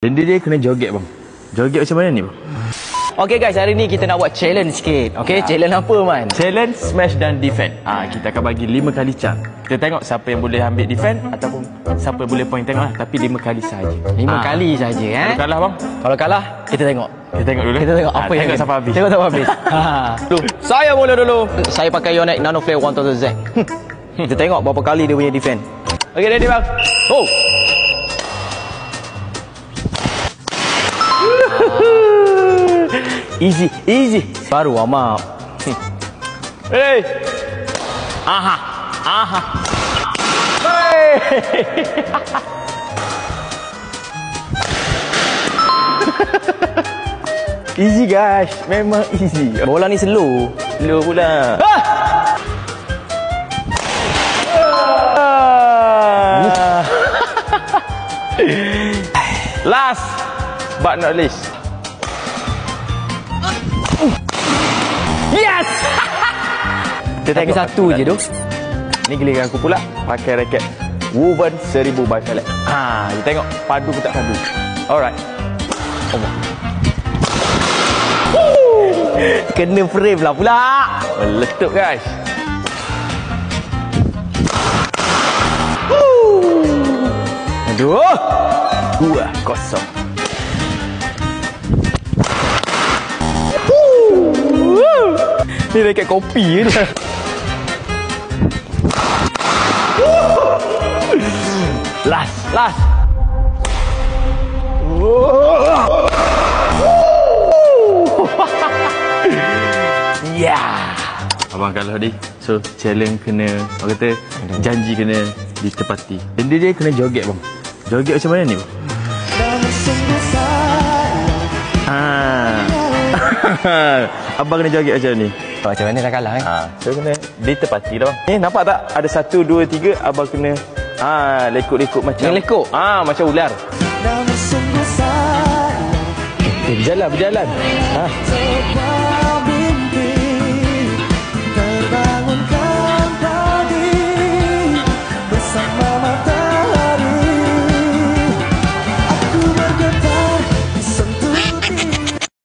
Benda dia kena joget bang. Joget macam mana ni bang? Okay guys, hari ni kita nak buat challenge sikit. Okay, challenge apa man? Challenge smash dan defend. Kita akan bagi 5 kali chance. Kita tengok siapa yang boleh ambil defend ataupun siapa yang boleh point, tengok lah. Tapi 5 kali saja. 5 kali saja Kalau kalah bang? Kalau kalah, kita tengok. Kita tengok dulu. Kita tengok apa yang tengok sampai habis. Tengok sampai habis. Saya mula dulu. Saya pakai Yonex Nanoflare 1000Z. Kita tengok berapa kali dia punya defend. Okay, ready bang? Oh. Easy, easy. Baru warm up. Hey. Aha. Aha. Hey. Easy guys, memang easy. Bola ni slow. Slow pula. Last but not least. Yes! Kita Tapi satu je tu. Ni giliran aku pula pakai raket Woven 1000 by Felix. Kita tengok padu ke tak padu. Alright. Kena frame lah pula. Meletup guys. Aduh. 2-0. Ni raket kopi ni. Last. Yeah. Abang kalah tadi. So challenge kena, orang kata janji kena ditepati. Benda dia kena joget bang. Joget macam mana ni bang? Abang kena joget macam ni. Macam mana dah kalah So kena ditepati lah bang. Ni nampak tak? Ada 1, 2, 3. Abang kena lekuk-lekuk macam. Ni lekuk? Macam ular. Berjalan.